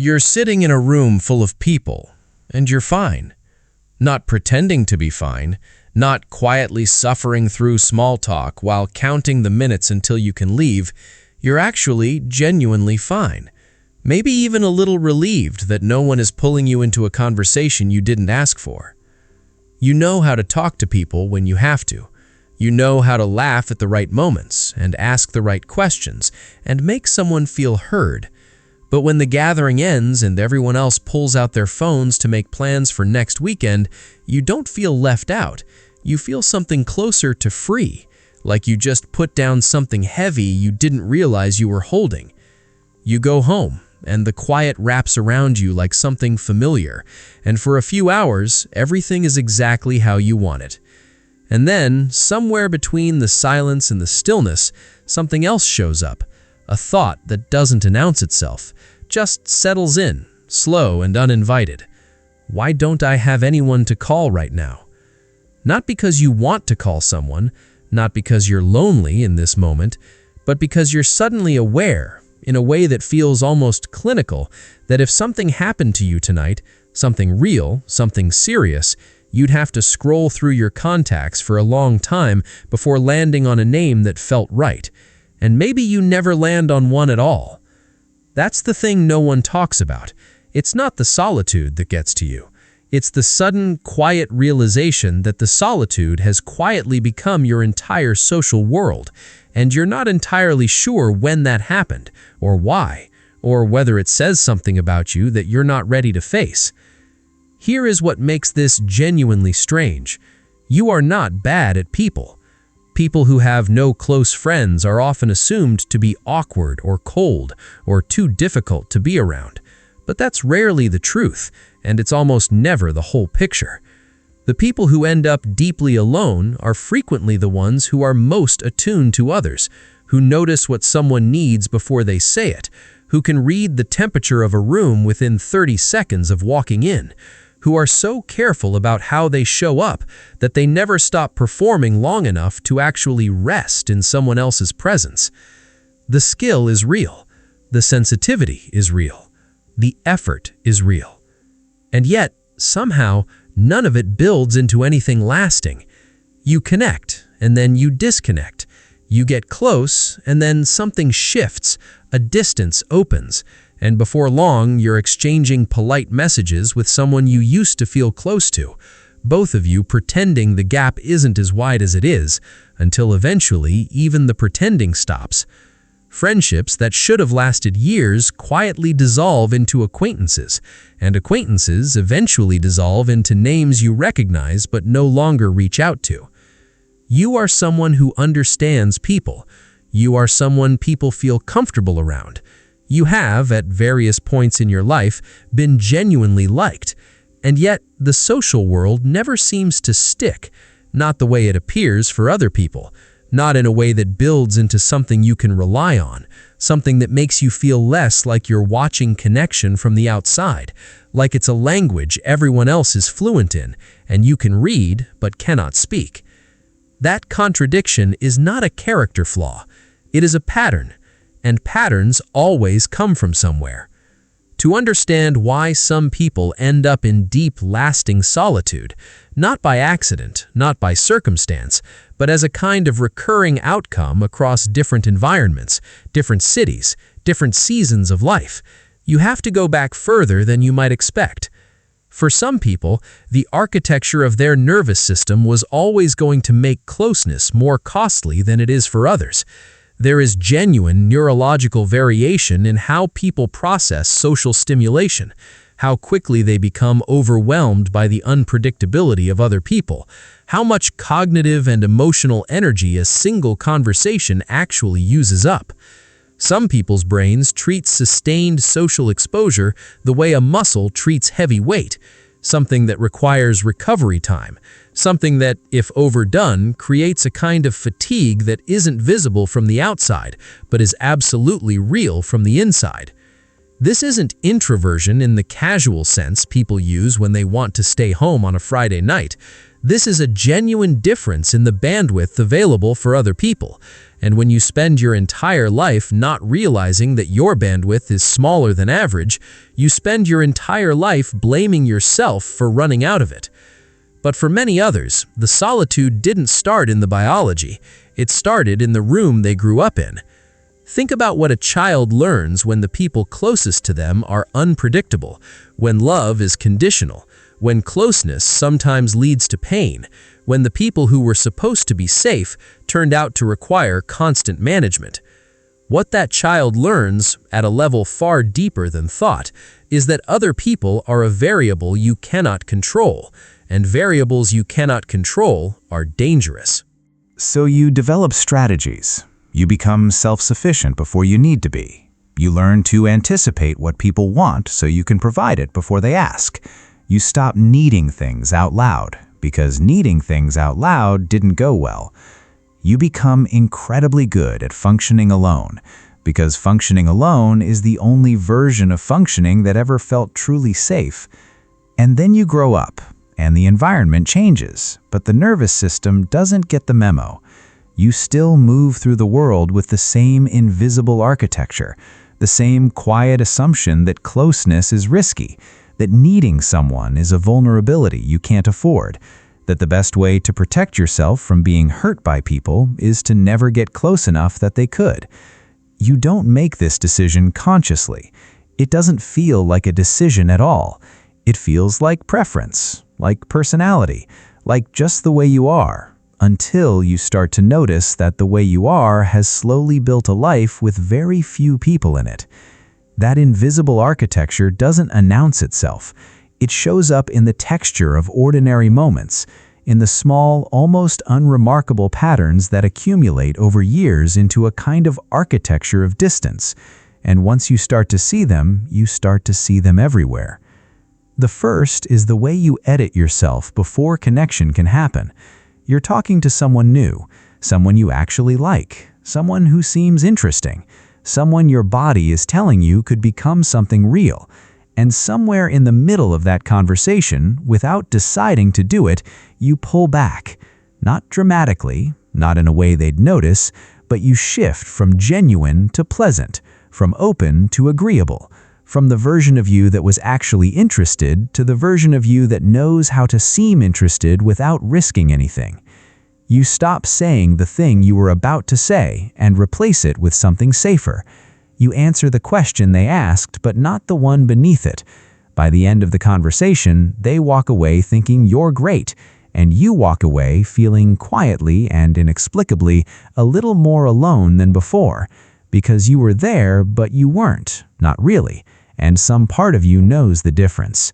You're sitting in a room full of people, and you're fine. Not pretending to be fine, not quietly suffering through small talk while counting the minutes until you can leave. You're actually genuinely fine. Maybe even a little relieved that no one is pulling you into a conversation you didn't ask for. You know how to talk to people when you have to. You know how to laugh at the right moments and ask the right questions and make someone feel heard. But when the gathering ends and everyone else pulls out their phones to make plans for next weekend, you don't feel left out. You feel something closer to free, like you just put down something heavy you didn't realize you were holding. You go home, and the quiet wraps around you like something familiar, and for a few hours, everything is exactly how you want it. And then, somewhere between the silence and the stillness, something else shows up. A thought that doesn't announce itself, just settles in, slow and uninvited. Why don't I have anyone to call right now? Not because you want to call someone, not because you're lonely in this moment, but because you're suddenly aware, in a way that feels almost clinical, that if something happened to you tonight, something real, something serious, you'd have to scroll through your contacts for a long time before landing on a name that felt right. And maybe you never land on one at all. That's the thing no one talks about. It's not the solitude that gets to you. It's the sudden, quiet realization that the solitude has quietly become your entire social world, and you're not entirely sure when that happened, or why, or whether it says something about you that you're not ready to face. Here is what makes this genuinely strange. You are not bad at people. People who have no close friends are often assumed to be awkward or cold or too difficult to be around. But that's rarely the truth, and it's almost never the whole picture. The people who end up deeply alone are frequently the ones who are most attuned to others, who notice what someone needs before they say it, who can read the temperature of a room within 30 seconds of walking in, who are so careful about how they show up that they never stop performing long enough to actually rest in someone else's presence. The skill is real. The sensitivity is real. The effort is real. And yet, somehow, none of it builds into anything lasting. You connect, and then you disconnect. You get close, and then something shifts, a distance opens, and before long, you're exchanging polite messages with someone you used to feel close to, both of you pretending the gap isn't as wide as it is, until eventually even the pretending stops. Friendships that should have lasted years quietly dissolve into acquaintances, and acquaintances eventually dissolve into names you recognize but no longer reach out to. You are someone who understands people. You are someone people feel comfortable around. You have, at various points in your life, been genuinely liked, and yet the social world never seems to stick, not the way it appears for other people, not in a way that builds into something you can rely on, something that makes you feel less like you're watching connection from the outside, like it's a language everyone else is fluent in, and you can read but cannot speak. That contradiction is not a character flaw, it is a pattern. And patterns always come from somewhere. To understand why some people end up in deep, lasting solitude, not by accident, not by circumstance, but as a kind of recurring outcome across different environments, different cities, different seasons of life, you have to go back further than you might expect. For some people, the architecture of their nervous system was always going to make closeness more costly than it is for others. There is genuine neurological variation in how people process social stimulation, how quickly they become overwhelmed by the unpredictability of other people, how much cognitive and emotional energy a single conversation actually uses up. Some people's brains treat sustained social exposure the way a muscle treats heavy weight, something that requires recovery time, something that, if overdone, creates a kind of fatigue that isn't visible from the outside, but is absolutely real from the inside. This isn't introversion in the casual sense people use when they want to stay home on a Friday night. This is a genuine difference in the bandwidth available for other people. And when you spend your entire life not realizing that your bandwidth is smaller than average, you spend your entire life blaming yourself for running out of it. But for many others, the solitude didn't start in the biology. It started in the room they grew up in. Think about what a child learns when the people closest to them are unpredictable, when love is conditional, when closeness sometimes leads to pain, when the people who were supposed to be safe turned out to require constant management. What that child learns, at a level far deeper than thought, is that other people are a variable you cannot control, and variables you cannot control are dangerous. So you develop strategies. You become self-sufficient before you need to be. You learn to anticipate what people want so you can provide it before they ask. You stop needing things out loud, because needing things out loud didn't go well. You become incredibly good at functioning alone, because functioning alone is the only version of functioning that ever felt truly safe. And then you grow up, and the environment changes, but the nervous system doesn't get the memo. You still move through the world with the same invisible architecture, the same quiet assumption that closeness is risky, that needing someone is a vulnerability you can't afford, that the best way to protect yourself from being hurt by people is to never get close enough that they could. You don't make this decision consciously. It doesn't feel like a decision at all. It feels like preference, like personality, like just the way you are, until you start to notice that the way you are has slowly built a life with very few people in it. That invisible architecture doesn't announce itself. It shows up in the texture of ordinary moments, in the small, almost unremarkable patterns that accumulate over years into a kind of architecture of distance. And once you start to see them, you start to see them everywhere. The first is the way you edit yourself before connection can happen. You're talking to someone new, someone you actually like, someone who seems interesting, someone your body is telling you could become something real. And somewhere in the middle of that conversation, without deciding to do it, you pull back. Not dramatically, not in a way they'd notice, but you shift from genuine to pleasant, from open to agreeable, from the version of you that was actually interested to the version of you that knows how to seem interested without risking anything. You stop saying the thing you were about to say and replace it with something safer. You answer the question they asked, but not the one beneath it. By the end of the conversation, they walk away thinking you're great, and you walk away feeling quietly and inexplicably a little more alone than before, because you were there, but you weren't, not really, and some part of you knows the difference.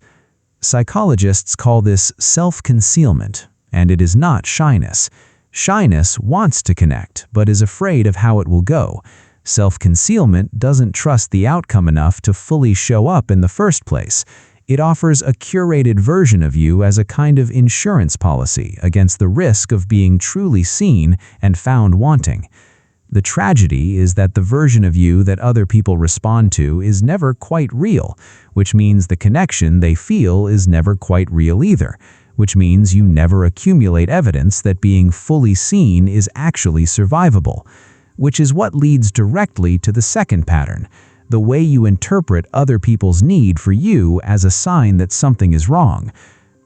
Psychologists call this self-concealment, and it is not shyness. Shyness wants to connect, but is afraid of how it will go. Self-concealment doesn't trust the outcome enough to fully show up in the first place. It offers a curated version of you as a kind of insurance policy against the risk of being truly seen and found wanting. The tragedy is that the version of you that other people respond to is never quite real, which means the connection they feel is never quite real either, which means you never accumulate evidence that being fully seen is actually survivable, which is what leads directly to the second pattern, the way you interpret other people's need for you as a sign that something is wrong.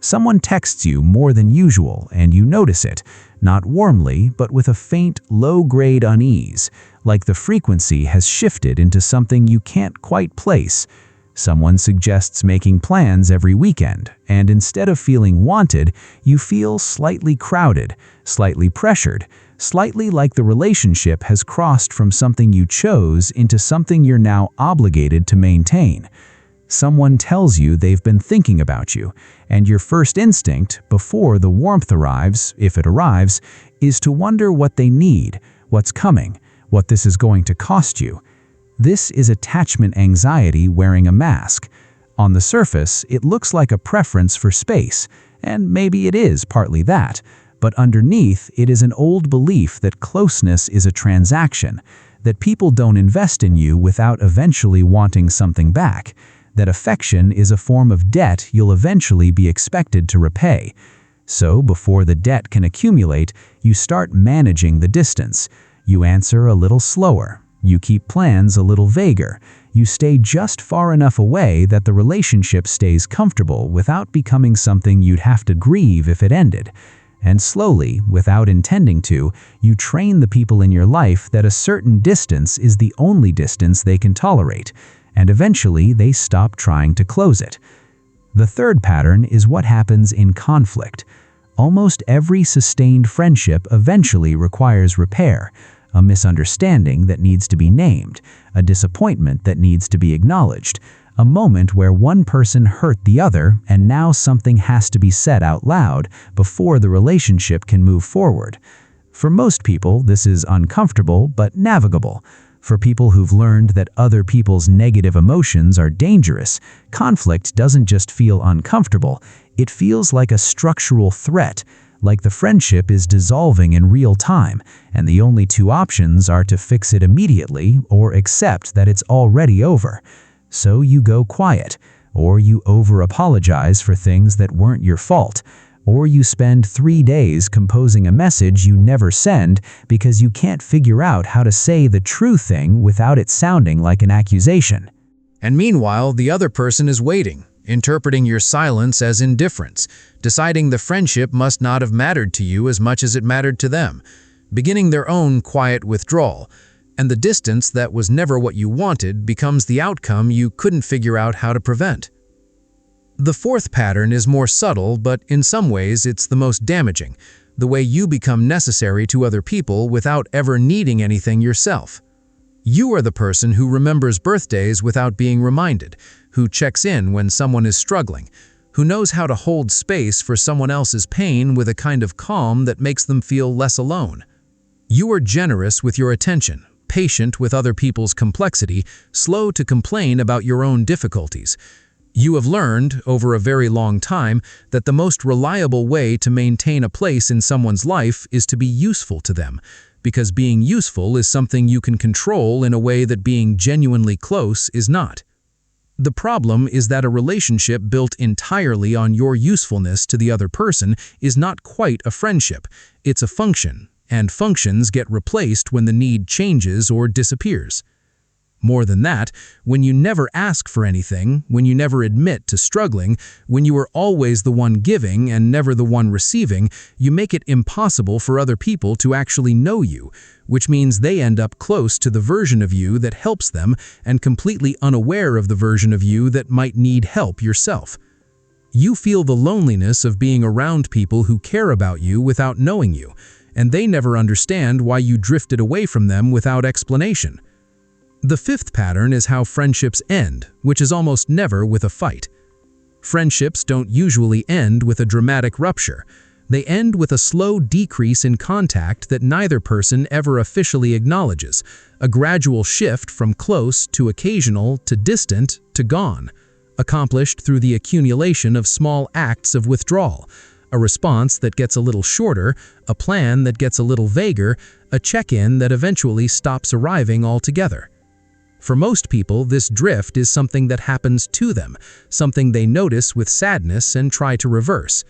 Someone texts you more than usual and you notice it, not warmly, but with a faint, low-grade unease, like the frequency has shifted into something you can't quite place. Someone suggests making plans every weekend, and instead of feeling wanted, you feel slightly crowded, slightly pressured, slightly like the relationship has crossed from something you chose into something you're now obligated to maintain. Someone tells you they've been thinking about you, and your first instinct, before the warmth arrives, if it arrives, is to wonder what they need, what's coming, what this is going to cost you. This is attachment anxiety wearing a mask. On the surface, it looks like a preference for space, and maybe it is partly that, but underneath it is an old belief that closeness is a transaction, that people don't invest in you without eventually wanting something back, that affection is a form of debt you'll eventually be expected to repay. So, before the debt can accumulate, you start managing the distance. You answer a little slower. You keep plans a little vaguer. You stay just far enough away that the relationship stays comfortable without becoming something you'd have to grieve if it ended. And slowly, without intending to, you train the people in your life that a certain distance is the only distance they can tolerate, and eventually they stop trying to close it. The third pattern is what happens in conflict. Almost every sustained friendship eventually requires repair, a misunderstanding that needs to be named, a disappointment that needs to be acknowledged, a moment where one person hurt the other and now something has to be said out loud before the relationship can move forward. For most people, this is uncomfortable but navigable. For people who've learned that other people's negative emotions are dangerous, conflict doesn't just feel uncomfortable, it feels like a structural threat, like the friendship is dissolving in real time, and the only two options are to fix it immediately or accept that it's already over. So you go quiet, or you over-apologize for things that weren't your fault, or you spend 3 days composing a message you never send because you can't figure out how to say the true thing without it sounding like an accusation. And meanwhile, the other person is waiting, interpreting your silence as indifference, deciding the friendship must not have mattered to you as much as it mattered to them, beginning their own quiet withdrawal, and the distance that was never what you wanted becomes the outcome you couldn't figure out how to prevent. The fourth pattern is more subtle, but in some ways it's the most damaging, the way you become necessary to other people without ever needing anything yourself. You are the person who remembers birthdays without being reminded, who checks in when someone is struggling, who knows how to hold space for someone else's pain with a kind of calm that makes them feel less alone. You are generous with your attention, patient with other people's complexity, slow to complain about your own difficulties. You have learned, over a very long time, that the most reliable way to maintain a place in someone's life is to be useful to them, because being useful is something you can control in a way that being genuinely close is not. The problem is that a relationship built entirely on your usefulness to the other person is not quite a friendship, it's a function, and functions get replaced when the need changes or disappears. More than that, when you never ask for anything, when you never admit to struggling, when you are always the one giving and never the one receiving, you make it impossible for other people to actually know you, which means they end up close to the version of you that helps them and completely unaware of the version of you that might need help yourself. You feel the loneliness of being around people who care about you without knowing you, and they never understand why you drifted away from them without explanation. The fifth pattern is how friendships end, which is almost never with a fight. Friendships don't usually end with a dramatic rupture. They end with a slow decrease in contact that neither person ever officially acknowledges, a gradual shift from close to occasional to distant to gone, accomplished through the accumulation of small acts of withdrawal, a response that gets a little shorter, a plan that gets a little vaguer, a check-in that eventually stops arriving altogether. For most people, this drift is something that happens to them, something they notice with sadness and try to reverse.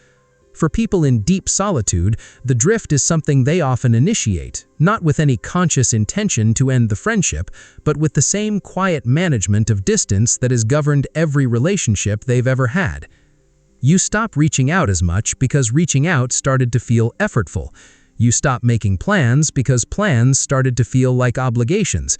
For people in deep solitude, the drift is something they often initiate, not with any conscious intention to end the friendship, but with the same quiet management of distance that has governed every relationship they've ever had. You stop reaching out as much because reaching out started to feel effortful. You stop making plans because plans started to feel like obligations.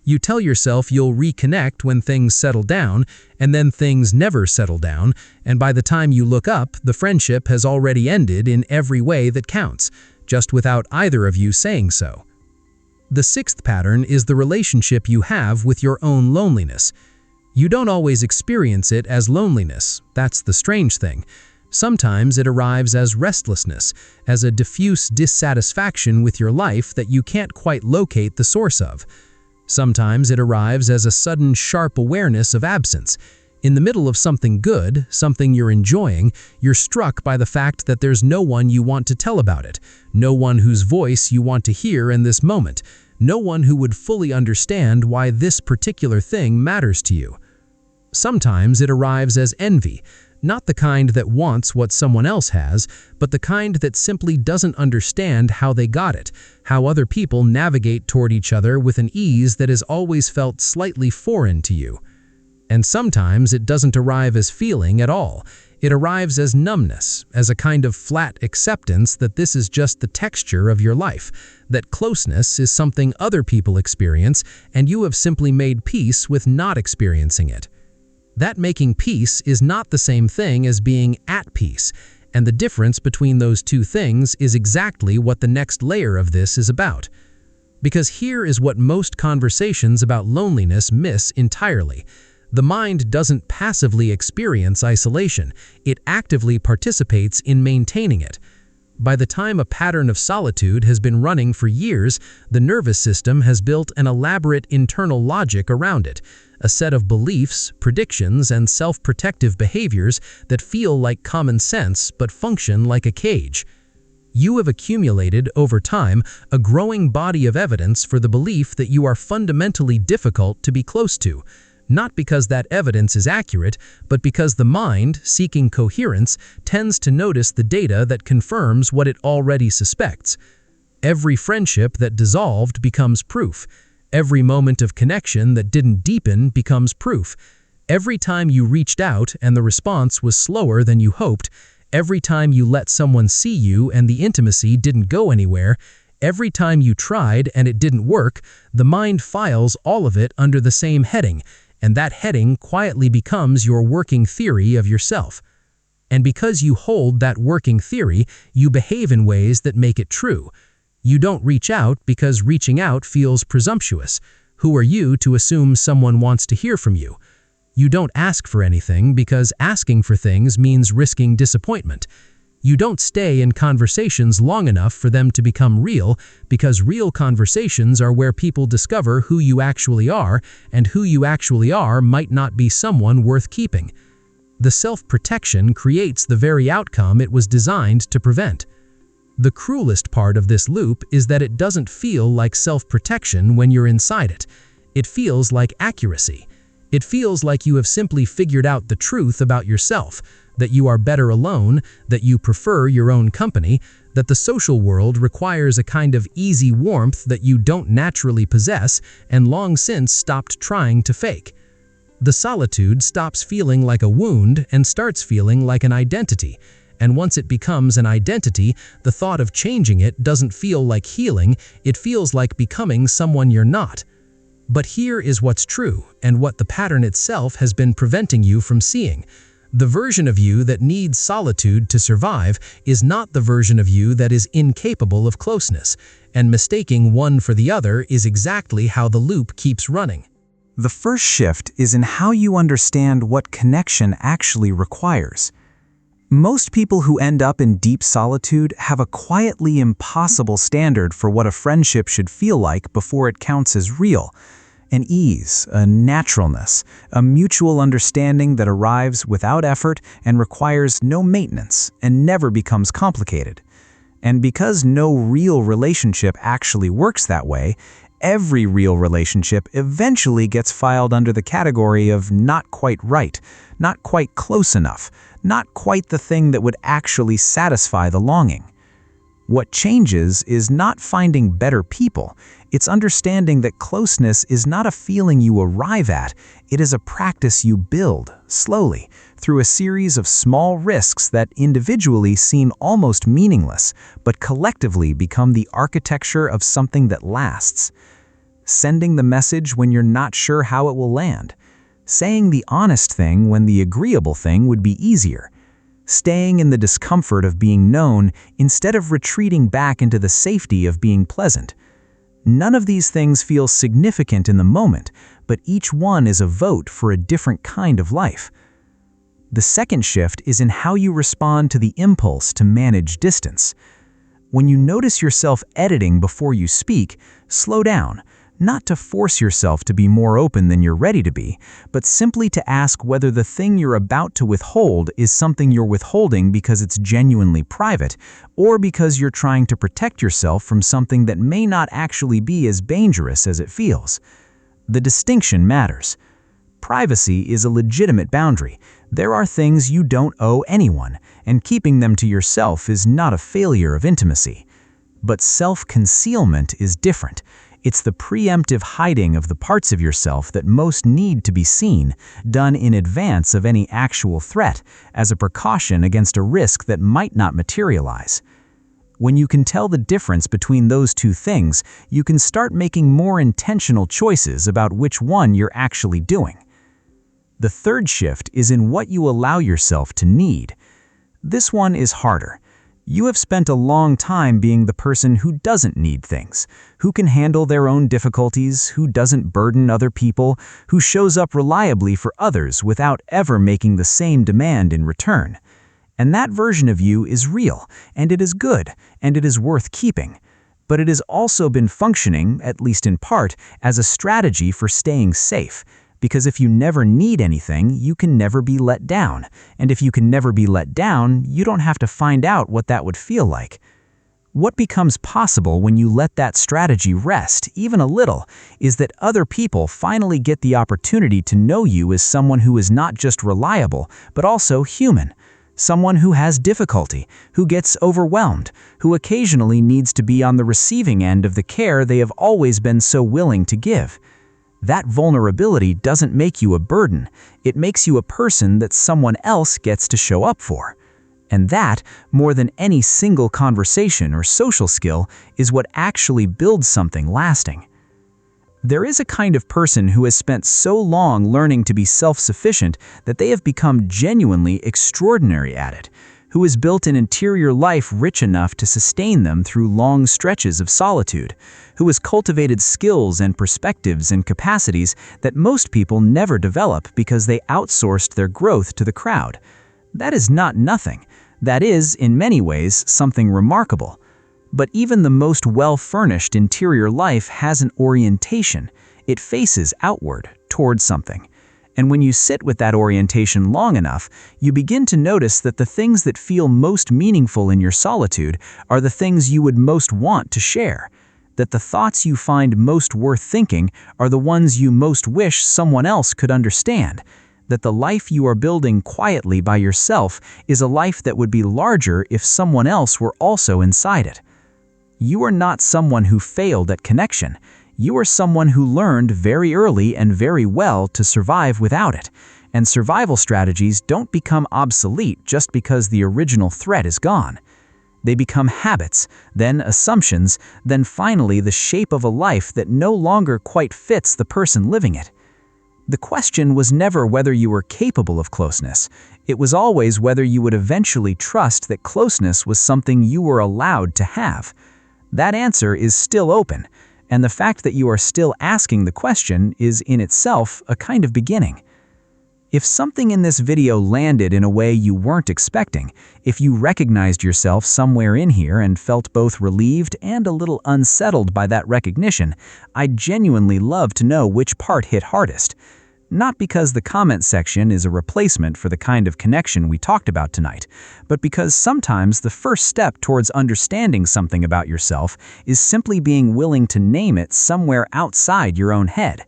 You tell yourself you'll reconnect when things settle down, and then things never settle down, and by the time you look up, the friendship has already ended in every way that counts, just without either of you saying so. The sixth pattern is the relationship you have with your own loneliness. You don't always experience it as loneliness, that's the strange thing. Sometimes it arrives as restlessness, as a diffuse dissatisfaction with your life that you can't quite locate the source of. Sometimes it arrives as a sudden sharp awareness of absence. In the middle of something good, something you're enjoying, you're struck by the fact that there's no one you want to tell about it, no one whose voice you want to hear in this moment. no one who would fully understand why this particular thing matters to you. Sometimes it arrives as envy, not the kind that wants what someone else has, but the kind that simply doesn't understand how they got it, how other people navigate toward each other with an ease that has always felt slightly foreign to you. And sometimes it doesn't arrive as feeling at all. It arrives as numbness, as a kind of flat acceptance that this is just the texture of your life, that closeness is something other people experience, and you have simply made peace with not experiencing it. That making peace is not the same thing as being at peace, and the difference between those two things is exactly what the next layer of this is about. Because here is what most conversations about loneliness miss entirely. The mind doesn't passively experience isolation, it actively participates in maintaining it. By the time a pattern of solitude has been running for years, the nervous system has built an elaborate internal logic around it, a set of beliefs, predictions, and self-protective behaviors that feel like common sense but function like a cage. You have accumulated, over time, a growing body of evidence for the belief that you are fundamentally difficult to be close to, not because that evidence is accurate, but because the mind, seeking coherence, tends to notice the data that confirms what it already suspects. Every friendship that dissolved becomes proof. Every moment of connection that didn't deepen becomes proof. Every time you reached out and the response was slower than you hoped, every time you let someone see you and the intimacy didn't go anywhere, every time you tried and it didn't work, the mind files all of it under the same heading, and that heading quietly becomes your working theory of yourself. And because you hold that working theory, you behave in ways that make it true. You don't reach out because reaching out feels presumptuous. Who are you to assume someone wants to hear from you? You don't ask for anything because asking for things means risking disappointment. You don't stay in conversations long enough for them to become real because real conversations are where people discover who you actually are, and who you actually are might not be someone worth keeping. The self-protection creates the very outcome it was designed to prevent. The cruelest part of this loop is that it doesn't feel like self-protection when you're inside it. It feels like accuracy. It feels like you have simply figured out the truth about yourself, that you are better alone, that you prefer your own company, that the social world requires a kind of easy warmth that you don't naturally possess and long since stopped trying to fake. The solitude stops feeling like a wound and starts feeling like an identity. And once it becomes an identity, the thought of changing it doesn't feel like healing, it feels like becoming someone you're not. But here is what's true, and what the pattern itself has been preventing you from seeing. The version of you that needs solitude to survive is not the version of you that is incapable of closeness, and mistaking one for the other is exactly how the loop keeps running. The first shift is in how you understand what connection actually requires. Most people who end up in deep solitude have a quietly impossible standard for what a friendship should feel like before it counts as real. An ease, a naturalness, a mutual understanding that arrives without effort and requires no maintenance and never becomes complicated. And because no real relationship actually works that way, every real relationship eventually gets filed under the category of not quite right, not quite close enough, not quite the thing that would actually satisfy the longing. What changes is not finding better people. It's understanding that closeness is not a feeling you arrive at. It is a practice you build, slowly, through a series of small risks that individually seem almost meaningless, but collectively become the architecture of something that lasts. Sending the message when you're not sure how it will land. Saying the honest thing when the agreeable thing would be easier. Staying in the discomfort of being known instead of retreating back into the safety of being pleasant. None of these things feel significant in the moment, but each one is a vote for a different kind of life. The second shift is in how you respond to the impulse to manage distance. When you notice yourself editing before you speak, slow down. Not to force yourself to be more open than you're ready to be, but simply to ask whether the thing you're about to withhold is something you're withholding because it's genuinely private, or because you're trying to protect yourself from something that may not actually be as dangerous as it feels. The distinction matters. Privacy is a legitimate boundary. There are things you don't owe anyone, and keeping them to yourself is not a failure of intimacy. But self-concealment is different. It's the preemptive hiding of the parts of yourself that most need to be seen, done in advance of any actual threat, as a precaution against a risk that might not materialize. When you can tell the difference between those two things, you can start making more intentional choices about which one you're actually doing. The third shift is in what you allow yourself to need. This one is harder. You have spent a long time being the person who doesn't need things, who can handle their own difficulties, who doesn't burden other people, who shows up reliably for others without ever making the same demand in return. And that version of you is real, and it is good, and it is worth keeping. But it has also been functioning, at least in part, as a strategy for staying safe. Because if you never need anything, you can never be let down. And if you can never be let down, you don't have to find out what that would feel like. What becomes possible when you let that strategy rest, even a little, is that other people finally get the opportunity to know you as someone who is not just reliable, but also human. Someone who has difficulty, who gets overwhelmed, who occasionally needs to be on the receiving end of the care they have always been so willing to give. That vulnerability doesn't make you a burden. It makes you a person that someone else gets to show up for. And that, more than any single conversation or social skill, is what actually builds something lasting. There is a kind of person who has spent so long learning to be self-sufficient that they have become genuinely extraordinary at it, who has built an interior life rich enough to sustain them through long stretches of solitude, who has cultivated skills and perspectives and capacities that most people never develop because they outsourced their growth to the crowd. That is not nothing. That is, in many ways, something remarkable. But even the most well-furnished interior life has an orientation. It faces outward, toward something. And when you sit with that orientation long enough, you begin to notice that the things that feel most meaningful in your solitude are the things you would most want to share. That the thoughts you find most worth thinking are the ones you most wish someone else could understand. That the life you are building quietly by yourself is a life that would be larger if someone else were also inside it. You are not someone who failed at connection. You are someone who learned very early and very well to survive without it. And survival strategies don't become obsolete just because the original threat is gone. They become habits, then assumptions, then finally the shape of a life that no longer quite fits the person living it. The question was never whether you were capable of closeness. It was always whether you would eventually trust that closeness was something you were allowed to have. That answer is still open, and the fact that you are still asking the question is in itself a kind of beginning. If something in this video landed in a way you weren't expecting, if you recognized yourself somewhere in here and felt both relieved and a little unsettled by that recognition, I'd genuinely love to know which part hit hardest. Not because the comment section is a replacement for the kind of connection we talked about tonight, but because sometimes the first step towards understanding something about yourself is simply being willing to name it somewhere outside your own head.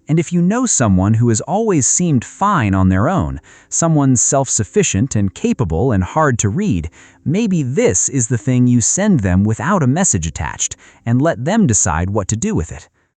And if you know someone who has always seemed fine on their own, someone self-sufficient and capable and hard to read, maybe this is the thing you send them without a message attached, and let them decide what to do with it.